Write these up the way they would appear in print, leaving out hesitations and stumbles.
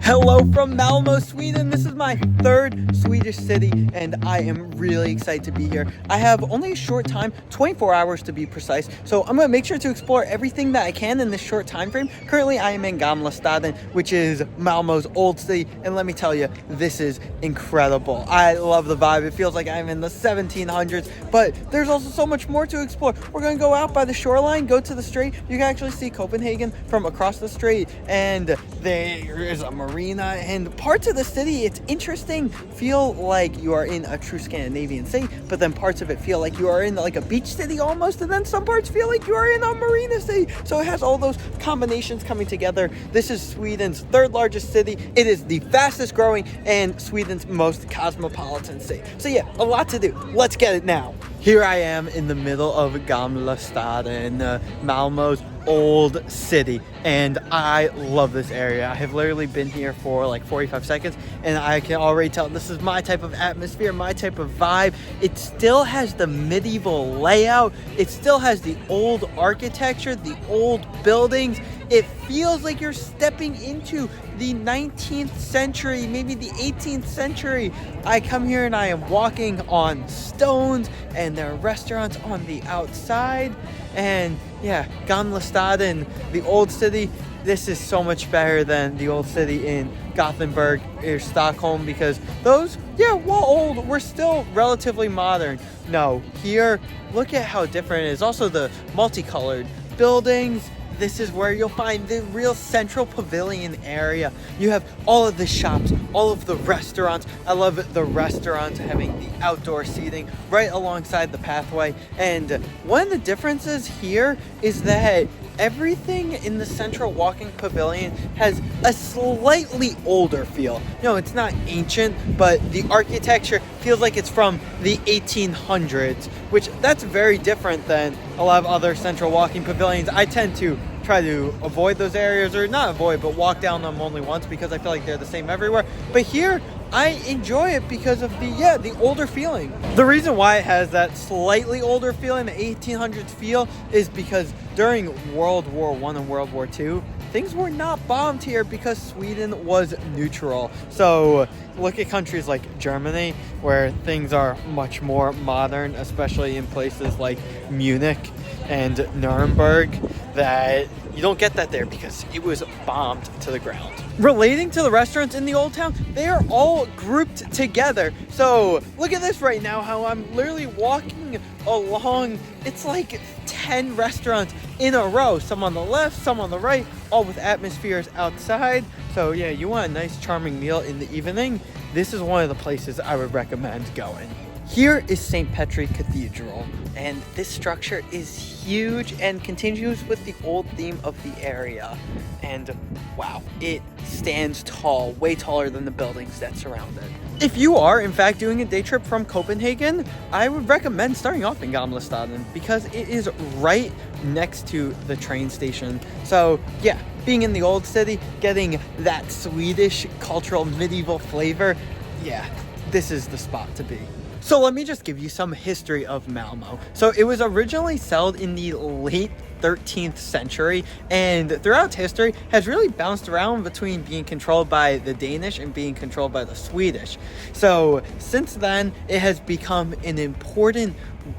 Hello from Malmo, Sweden. This is my third Swedish city, and I am really excited to be here. I have only a short time, 24 hours to be precise, so I'm going to make sure to explore everything that I can in this short time frame. Currently, I am in Gamla Staden, which is Malmo's old city, and let me tell you, this is incredible. I love the vibe. It feels like I'm in the 1700s, but there's also so much more to explore. We're going to go out by the shoreline, go to the strait. You can actually see Copenhagen from across the strait, and there is a marina, and parts of the city, it's interesting, feel like you are in a true Scandinavian city, but then parts of it feel like you are in like a beach city almost, and then some parts feel like you are in a marina city. So it has all those combinations coming together. This is Sweden's third largest city. It is the fastest growing and Sweden's most cosmopolitan city. So yeah, a lot to do. Let's get it now. Here I am in the middle of Gamla Staden, Malmo's old city, and I love this area. I have literally been here for like 45 seconds, and I can already tell this is my type of atmosphere, my type of vibe. It still has the medieval layout. It still has the old architecture, the old buildings. It feels like you're stepping into the 19th century, maybe the 18th century. I come here and I am walking on stones, and there are restaurants on the outside. And yeah, Gamla Staden, the old city, this is so much better than the old city in Gothenburg or Stockholm, because those, yeah, while old, we're still relatively modern. No, here, look at how different it is. Also the multicolored buildings. This is where you'll find the real central pavilion area. You have all of the shops, all of the restaurants. I love the restaurants having the outdoor seating right alongside the pathway. And one of the differences here is that everything in the central walking pavilion has a slightly older feel. No, it's not ancient, but the architecture feels like it's from the 1800s, which that's very different than a lot of other central walking pavilions. I tend to try to avoid those areas, or not avoid, but walk down them only once, because I feel like they're the same everywhere. But here, I enjoy it because of the older feeling. The reason why it has that slightly older feeling, the 1800s feel, is because during World War I and World War II, things were not bombed here because Sweden was neutral. So look at countries like Germany, where things are much more modern, especially in places like Munich and Nuremberg, that you don't get that there because it was bombed to the ground. Relating to the restaurants in the old town, they are all grouped together. So look at this right now, how I'm literally walking along. It's like 10 restaurants in a row, some on the left, some on the right, all with atmospheres outside. So yeah, you want a nice charming meal in the evening, this is one of the places I would recommend going. Here is St. Petri Cathedral, and this structure is huge and continues with the old theme of the area. And wow, it stands tall, way taller than the buildings that surround it. If you are, in fact, doing a day trip from Copenhagen, I would recommend starting off in Gamla Staden because it is right next to the train station. So yeah, being in the old city, getting that Swedish cultural medieval flavor, yeah, this is the spot to be. So let me just give you some history of Malmo. So it was originally settled in the late 13th century, and throughout history has really bounced around between being controlled by the Danish and being controlled by the Swedish. So since then, it has become an important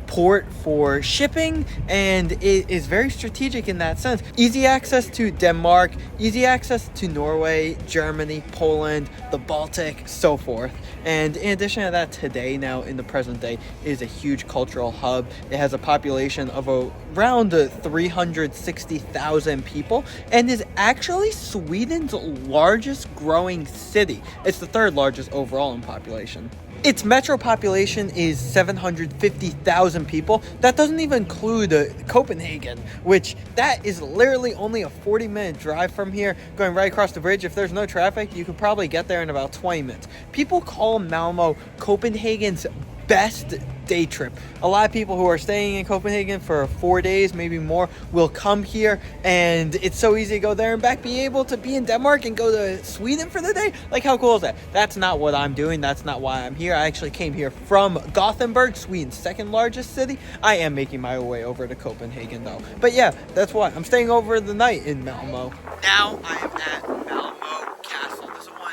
port for shipping, and it is very strategic in that sense. Easy access to Denmark, easy access to Norway, Germany, Poland, the Baltic, so forth. And in addition to that, today, now in the present day, is a huge cultural hub. It has a population of around 360,000 people, and is actually Sweden's largest growing city. It's the third largest overall in population. Its metro population is 750,000 people. That doesn't even include Copenhagen, which that is literally only a 40-minute drive from here, going right across the bridge. If there's no traffic, you could probably get there in about 20 minutes. People call Malmo Copenhagen's best day trip. A lot of people who are staying in Copenhagen for 4 days, maybe more, will come here, and it's so easy to go there and back, be able to be in Denmark and go to Sweden for the day. Like, how cool is that? That's not what I'm doing. That's not why I'm here. I actually came here from Gothenburg, Sweden's second largest city. I am making my way over to Copenhagen though. But yeah, that's why I'm staying over the night in Malmo. Now I am at Malmö Castle. This is one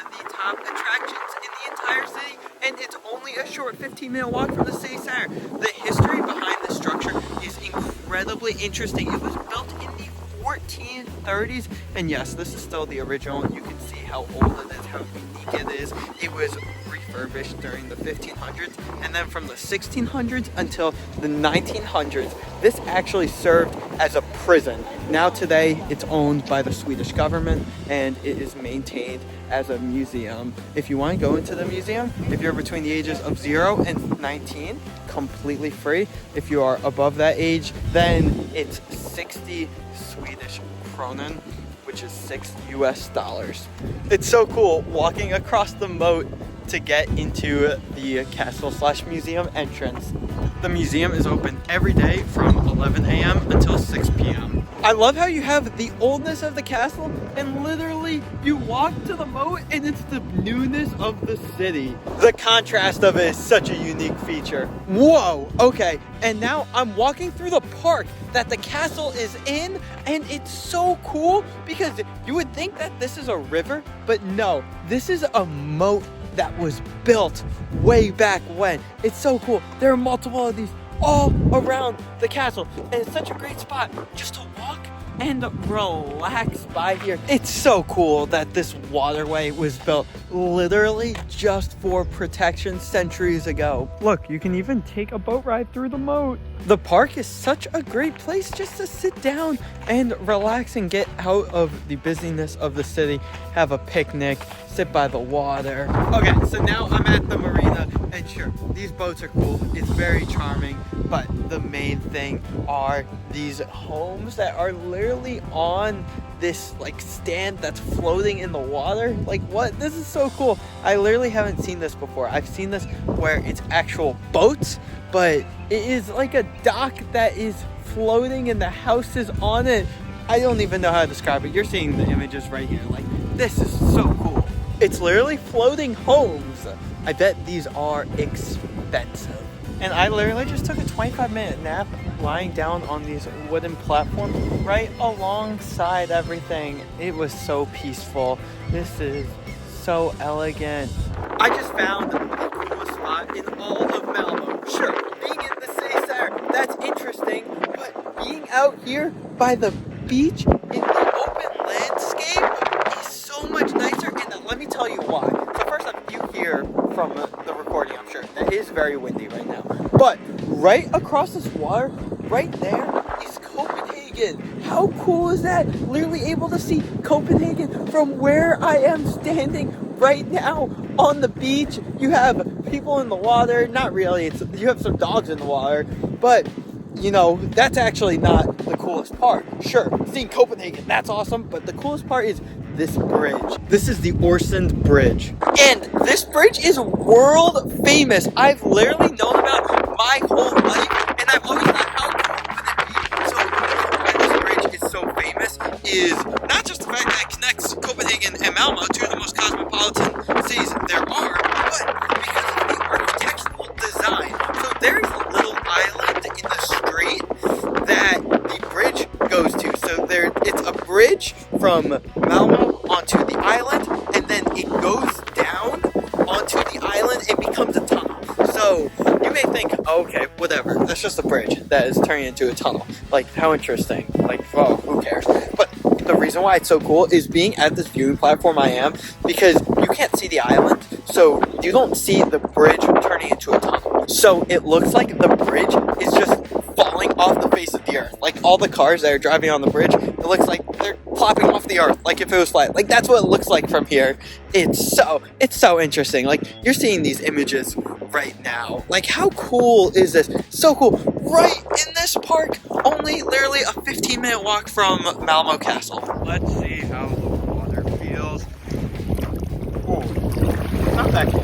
short 15-minute walk from the city center. The history behind this structure is incredibly interesting. It was built in the 1430s, and yes, this is still the original. You can see how old it is, how unique it is. It was refurbished during the 1500s, and then from the 1600s until the 1900s, this actually served as a prison. Now today, it's owned by the Swedish government, and it is maintained as a museum. If you want to go into the museum, if you're between the ages of 0 and 19, completely free. If you are above that age, then it's 60 Swedish kronen, which is $6 US. It's so cool walking across the moat to get into the castle/museum entrance. The museum is open every day from 11 a.m. until 6 p.m. I love how you have the oldness of the castle, and literally you walk to the moat and it's the newness of the city. The contrast of it is such a unique feature. Whoa, okay, and now I'm walking through the park that the castle is in, and it's so cool because you would think that this is a river, but no, this is a moat that was built way back when. It's so cool. There are multiple of these all around the castle, and it's such a great spot just to walk and relax by here. It's so cool that this waterway was built literally just for protection centuries ago. Look, you can even take a boat ride through the moat. The park is such a great place just to sit down and relax and get out of the busyness of the city, have a picnic, sit by the water. Okay, so now I'm at the marina, and sure, these boats are cool. It's very charming, but the main thing are these homes that are literally on this like stand that's floating in the water. Like, what? This is so cool. I literally haven't seen this before. I've seen this where it's actual boats, but it is like a dock that is floating and the house is on it. I don't even know how to describe it. You're seeing the images right here. Like, this is so cool. It's literally floating homes. I bet these are expensive. And I literally just took a 25-minute nap lying down on these wooden platforms right alongside everything. It was so peaceful. This is so elegant. I just found the coolest spot in all of Malmo. Sure, being in the city center, that's interesting, but being out here by the beach in the open landscape is so much nicer, and let me tell you why. So first off, you hear from the recording, I'm sure, that is very windy right now. But right across this water, right there, is Copenhagen. How cool is that? Literally able to see Copenhagen from where I am standing right now on the beach. You have people in the water. Not really. You have some dogs in the water. But, you know, that's actually not the coolest part. Sure, seeing Copenhagen, that's awesome. But the coolest part is this bridge. This is the Oresund Bridge. And this bridge is world famous. I've literally known about it my whole life, and I've always thought, how cool would it be? So why this bridge is so famous is not just the fact that it connects Copenhagen and Malmo, two of the most cosmopolitan cities there are, but because of the architectural design. So there's a little island in the street that the bridge goes to. So it's a bridge from Malmo onto the island, and then it goes down onto the island and becomes a tunnel. So you may think, oh, okay, whatever, that's just a bridge that is turning into a tunnel. Like, how interesting. Like, oh, who cares? But the reason why it's so cool is being at this viewing platform I am, because you can't see the island, so you don't see the bridge turning into a tunnel. So it looks like the bridge is just falling off the face of the earth. Like, all the cars that are driving on the bridge, it looks like they're plopping off the earth, like if it was flat. Like, that's what it looks like from here. It's so interesting. Like, you're seeing these images right now. Like, how cool is this? So cool. Right in this park, only literally a 15-minute walk from Malmö Castle. Let's see how the water feels. Oh, not that cool.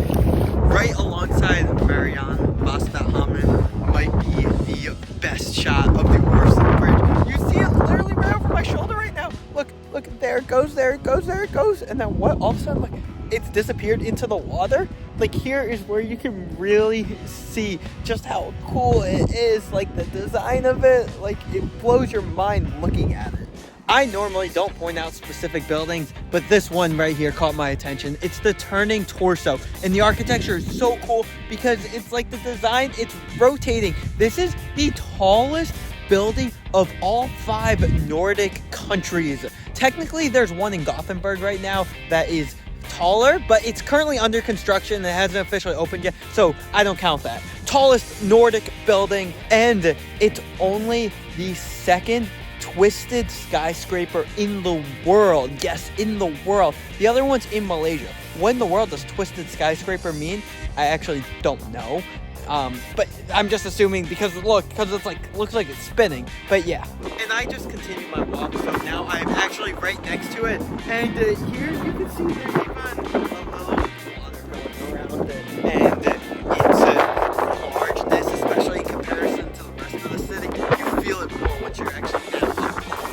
Right alongside Marianne Bastahammen might be the best shot of the Oresund Bridge. You see it literally right over my shoulder right now. Look, there it goes, there it goes, there it goes. And then what? All of a sudden, like, it's disappeared into the water. Like, here is where you can really see just how cool it is. Like, the design of it, like, it blows your mind looking at it. I normally don't point out specific buildings, but this one right here caught my attention. It's the turning torso, and the architecture is so cool because it's like the design, it's rotating. This is the tallest building of all 5 Nordic countries. Technically, there's one in Gothenburg right now that is taller, but it's currently under construction and it hasn't officially opened yet, so I don't count that. Tallest Nordic building, and it's only the second twisted skyscraper in the world. Yes, in the world. The other one's in Malaysia. What in the world does twisted skyscraper mean? I actually don't know. But I'm just assuming because it's like, looks like it's spinning. But yeah. And I just continue my walk, so now I'm actually right next to it. And here you can see there's even a little water going around it. And its largeness, especially in comparison to the rest of the city, you feel it more once you're actually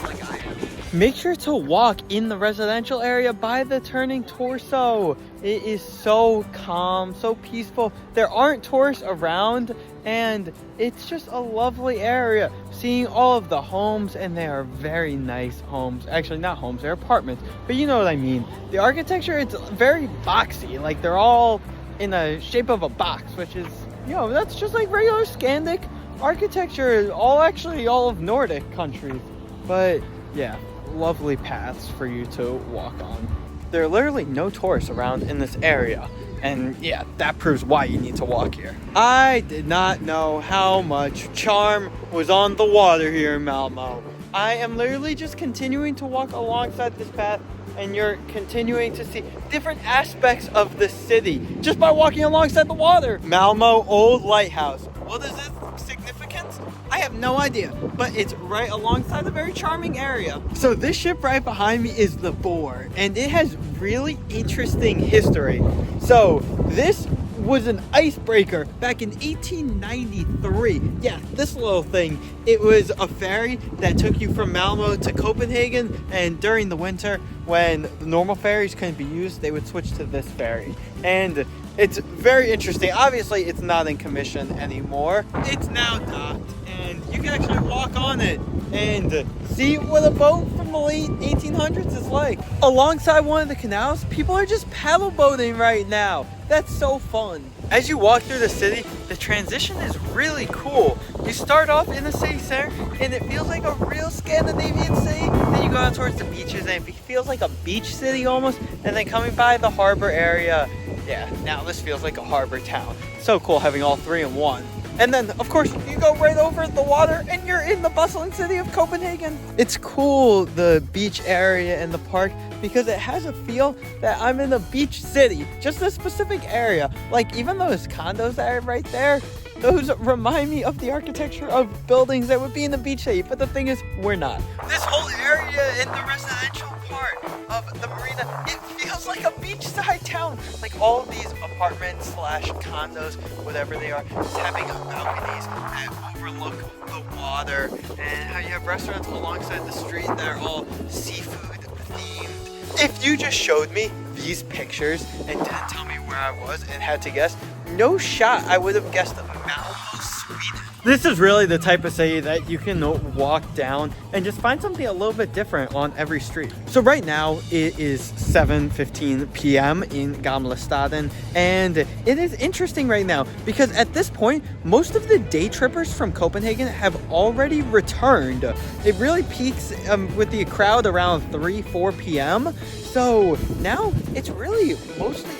like I am. Make sure to walk in the residential area by the turning torso. It is so calm, so peaceful. There aren't tourists around, and it's just a lovely area. Seeing all of the homes, and they are very nice homes. Actually, not homes, they're apartments, but you know what I mean. The architecture, it's very boxy. Like, they're all in the shape of a box, which is, you know, that's just like regular Scandic architecture, all of Nordic countries. But yeah, lovely paths for you to walk on. There are literally no tourists around in this area, and yeah, that proves why you need to walk here. I did not know how much charm was on the water here in Malmo. I am literally just continuing to walk alongside this path, and you're continuing to see different aspects of the city just by walking alongside the water. Malmo Old Lighthouse. What is its significance? I have no idea, but it's right alongside a very charming area. So this ship right behind me is the Boar, and it has really interesting history. So this was an icebreaker back in 1893. Yeah, this little thing. It was a ferry that took you from Malmo to Copenhagen, and during the winter, when the normal ferries couldn't be used, they would switch to this ferry. And it's very interesting. Obviously, it's not in commission anymore. It's now docked, and you can actually walk on it and see what a boat from the late 1800s is like. Alongside one of the canals, people are just paddle boating right now. That's so fun. As you walk through the city, the transition is really cool. You start off in the city center, and it feels like a real Scandinavian city. Then you go out towards the beaches, and it feels like a beach city almost. And then coming by the harbor area, yeah, now this feels like a harbor town. So cool having all 3 in one. And then, of course, you go right over the water and you're in the bustling city of Copenhagen. It's cool, the beach area and the park, because it has a feel that I'm in a beach city. Just a specific area. Like, even those condos that are right there, those remind me of the architecture of buildings that would be in the beach city. But the thing is, we're not. This whole area in the residential part of the marina, it feels like a beachside town. Like all of these apartments slash condos, whatever they are, just having balconies that overlook the water, and how you have restaurants alongside the street that are all seafood themed. If you just showed me these pictures and didn't tell me where I was and had to guess, no shot I would have guessed Malmo, Sweden. This is really the type of city that you can walk down and just find something a little bit different on every street. So right now it is 7:15 p.m. in Gamla Staden, and it is interesting right now because at this point most of the day trippers from Copenhagen have already returned. It really peaks with the crowd around 3-4 p.m. So now it's really mostly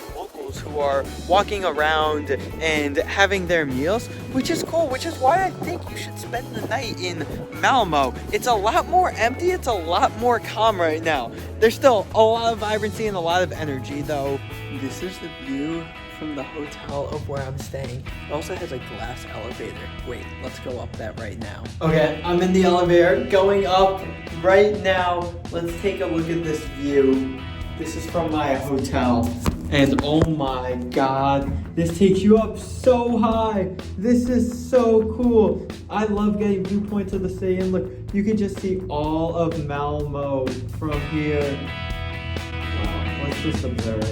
who are walking around and having their meals, which is cool, which is why I think you should spend the night in Malmo. It's a lot more empty, it's a lot more calm right now. There's still a lot of vibrancy and a lot of energy though. This is the view from the hotel of where I'm staying. It also has a glass elevator. Wait, let's go up that right now. Okay, I'm in the elevator going up right now. Let's take a look at this view. This is from my hotel. And oh my god, this takes you up so high. This is so cool. I love getting viewpoints of the city, and look, you can just see all of Malmo from here. Wow, let's just observe.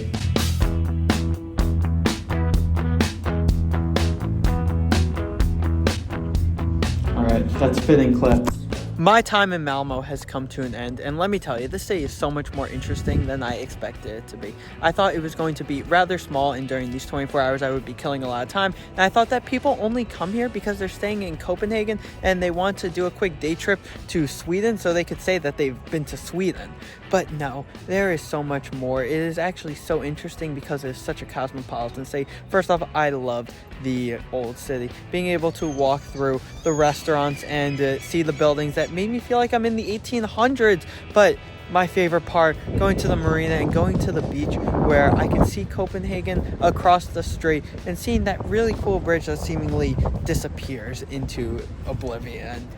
Alright, that's fitting clips. My time in Malmo has come to an end, and let me tell you, this city is so much more interesting than I expected it to be. I thought it was going to be rather small, and during these 24 hours I would be killing a lot of time, and I thought that people only come here because they're staying in Copenhagen and they want to do a quick day trip to Sweden so they could say that they've been to Sweden. But no, there is so much more. It is actually so interesting because it's such a cosmopolitan city. First off, I loved the old city. Being able to walk through the restaurants and see the buildings that made me feel like I'm in the 1800s. But my favorite part, going to the marina and going to the beach where I can see Copenhagen across the street and seeing that really cool bridge that seemingly disappears into oblivion.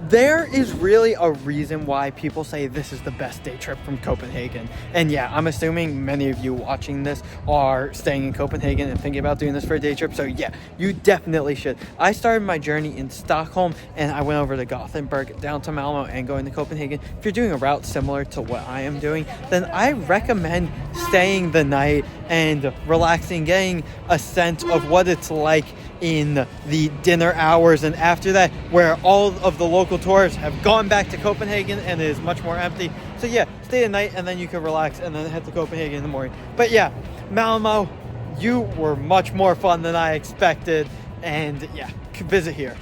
There is really a reason why people say this is the best day trip from Copenhagen. And yeah, I'm assuming many of you watching this are staying in Copenhagen and thinking about doing this for a day trip. So yeah, you definitely should. I started my journey in Stockholm and I went over to Gothenburg, down to Malmo, and going to Copenhagen. If you're doing a route similar to what I am doing, then I recommend staying the night and relaxing, getting a sense of what it's like in the dinner hours and after that, where all of the local tourists have gone back to Copenhagen and it is much more empty. So yeah, stay the night and then you can relax and then head to Copenhagen in the morning. But yeah, Malmo, you were much more fun than I expected, and yeah, visit here.